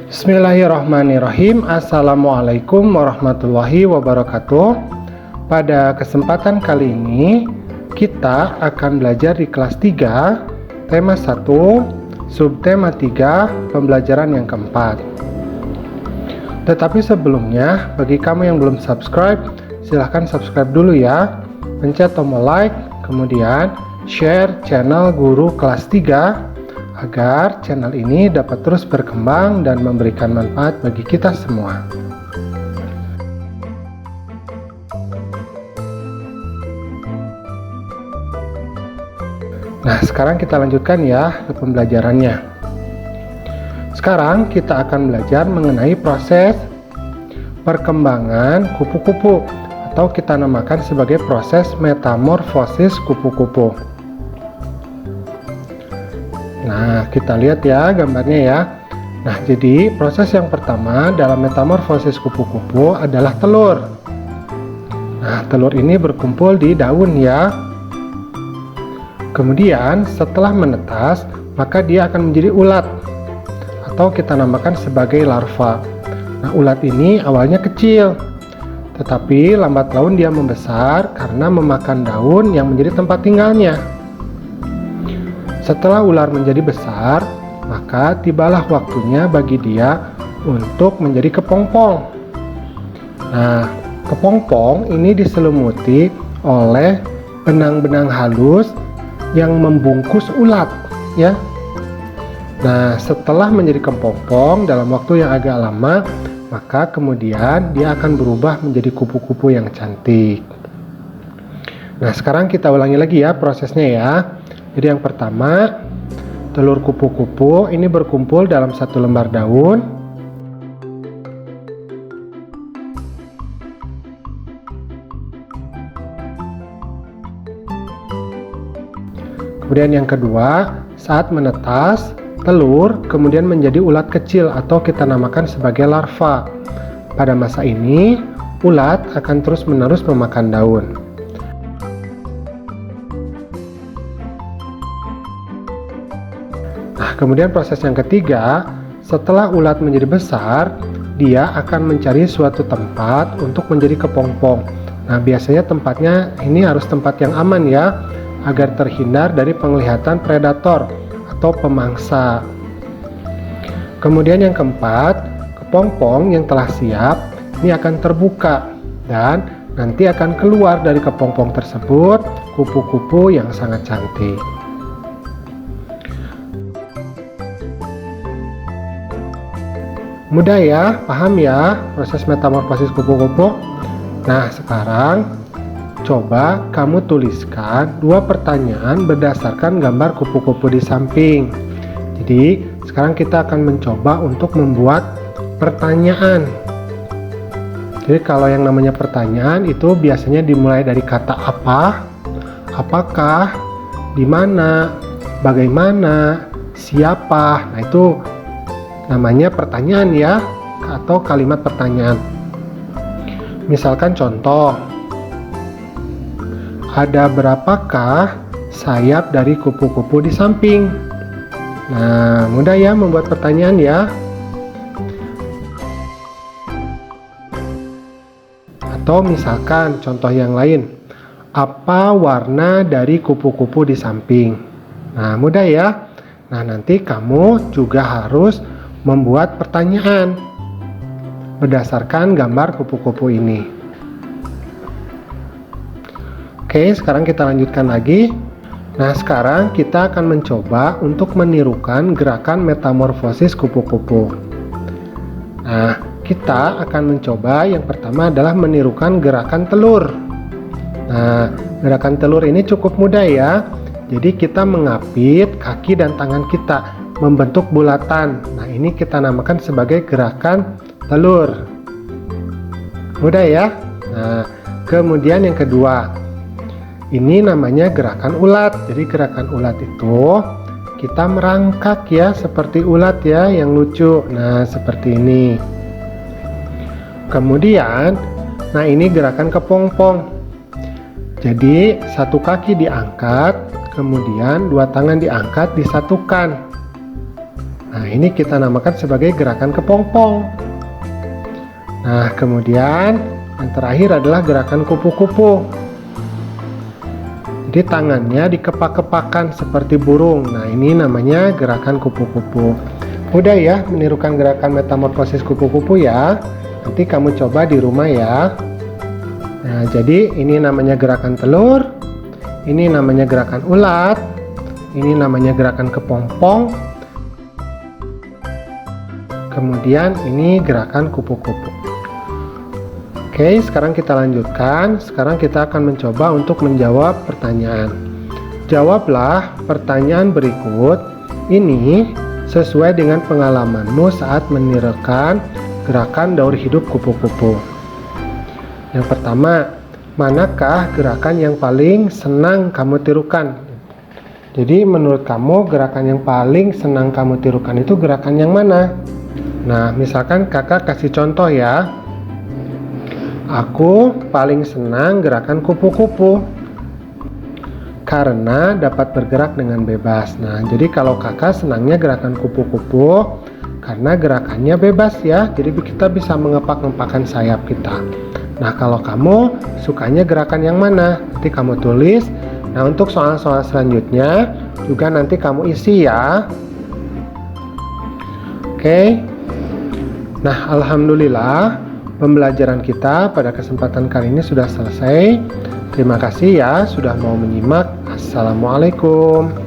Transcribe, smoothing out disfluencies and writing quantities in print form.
Bismillahirrahmanirrahim. Assalamualaikum warahmatullahi wabarakatuh. Pada kesempatan kali ini kita akan belajar di kelas 3 tema 1 subtema 3 pembelajaran yang keempat. Tetapi sebelumnya, bagi kamu yang belum subscribe, silahkan subscribe dulu ya. Pencet tombol like, kemudian share channel Guru Kelas 3 agar channel ini dapat terus berkembang dan memberikan manfaat bagi kita semua. Nah, sekarang kita lanjutkan ya ke pembelajarannya. Sekarang kita akan belajar mengenai proses perkembangan kupu-kupu atau kita namakan sebagai proses metamorfosis kupu-kupu. Nah, kita lihat ya gambarnya ya. Nah, jadi proses yang pertama dalam metamorfosis kupu-kupu adalah telur. Nah, telur ini berkumpul di daun ya. Kemudian setelah menetas, maka dia akan menjadi ulat atau kita namakan sebagai larva. Nah, ulat ini awalnya kecil, tetapi lambat laun dia membesar karena memakan daun yang menjadi tempat tinggalnya. Setelah ular menjadi besar, maka tibalah waktunya bagi dia untuk menjadi kepompong. Nah, kepompong ini diselumuti oleh benang-benang halus yang membungkus ulat, ya. Nah, setelah menjadi kepompong dalam waktu yang agak lama, maka kemudian dia akan berubah menjadi kupu-kupu yang cantik. Nah, sekarang kita ulangi lagi ya prosesnya ya. Jadi yang pertama, telur kupu-kupu ini berkumpul dalam satu lembar daun. Kemudian yang kedua, saat menetas, telur kemudian menjadi ulat kecil atau kita namakan sebagai larva. Pada masa ini, ulat akan terus-menerus memakan daun. Nah, kemudian proses yang ketiga, setelah ulat menjadi besar, dia akan mencari suatu tempat untuk menjadi kepompong. Nah, biasanya tempatnya ini harus tempat yang aman ya, agar terhindar dari penglihatan predator atau pemangsa. Kemudian yang keempat, kepompong yang telah siap ini akan terbuka dan nanti akan keluar dari kepompong tersebut kupu-kupu yang sangat cantik. Mudah ya, paham ya proses metamorfosis kupu-kupu? Nah, sekarang coba kamu tuliskan 2 pertanyaan berdasarkan gambar kupu-kupu di samping. Jadi, sekarang kita akan mencoba untuk membuat pertanyaan. Jadi, kalau yang namanya pertanyaan itu biasanya dimulai dari kata apa, apakah, di mana, bagaimana, siapa. Nah, itu namanya pertanyaan ya, atau kalimat pertanyaan. Misalkan contoh, ada berapakah sayap dari kupu-kupu di samping? Nah, mudah ya membuat pertanyaan ya. Atau misalkan contoh yang lain, apa warna dari kupu-kupu di samping? Nah, mudah ya. Nah, nanti kamu juga harus membuat pertanyaan berdasarkan gambar kupu-kupu ini. Oke, sekarang kita lanjutkan lagi. Nah, sekarang kita akan mencoba untuk menirukan gerakan metamorfosis kupu-kupu. Nah, kita akan mencoba yang pertama adalah menirukan gerakan telur. Nah, gerakan telur ini cukup mudah ya. Jadi kita mengapit kaki dan tangan kita membentuk bulatan. Nah, ini kita namakan sebagai gerakan telur. Mudah ya? Nah, kemudian yang kedua, ini namanya gerakan ulat. Jadi gerakan ulat itu kita merangkak ya, seperti ulat ya yang lucu. Nah, seperti ini. Kemudian, nah ini gerakan kepompong. Jadi satu kaki diangkat, kemudian 2 tangan diangkat disatukan. Nah, ini kita namakan sebagai gerakan kepompong. Nah, kemudian yang terakhir adalah gerakan kupu-kupu. Jadi tangannya dikepak-kepakan seperti burung. Nah, ini namanya gerakan kupu-kupu. Mudah ya menirukan gerakan metamorfosis kupu-kupu ya. Nanti kamu coba di rumah ya. Nah, jadi ini namanya gerakan telur. Ini namanya gerakan ulat. Ini namanya gerakan kepompong. Kemudian ini gerakan kupu-kupu. Oke, sekarang kita lanjutkan. Sekarang kita akan mencoba untuk menjawab pertanyaan. Jawablah pertanyaan berikut ini sesuai dengan pengalamanmu saat menirukan gerakan daur hidup kupu-kupu. Yang pertama, manakah gerakan yang paling senang kamu tirukan? Jadi menurut kamu gerakan yang paling senang kamu tirukan itu gerakan yang mana? Nah, misalkan kakak kasih contoh ya. Aku paling senang gerakan kupu-kupu karena dapat bergerak dengan bebas. Nah, jadi kalau kakak senangnya gerakan kupu-kupu karena gerakannya bebas ya. Jadi kita bisa mengepak-ngepakkan sayap kita. Nah, kalau kamu sukanya gerakan yang mana? Nanti kamu tulis. Nah, untuk soal-soal selanjutnya juga nanti kamu isi ya. Oke. Nah, alhamdulillah pembelajaran kita pada kesempatan kali ini sudah selesai. Terima kasih ya sudah mau menyimak. Assalamualaikum.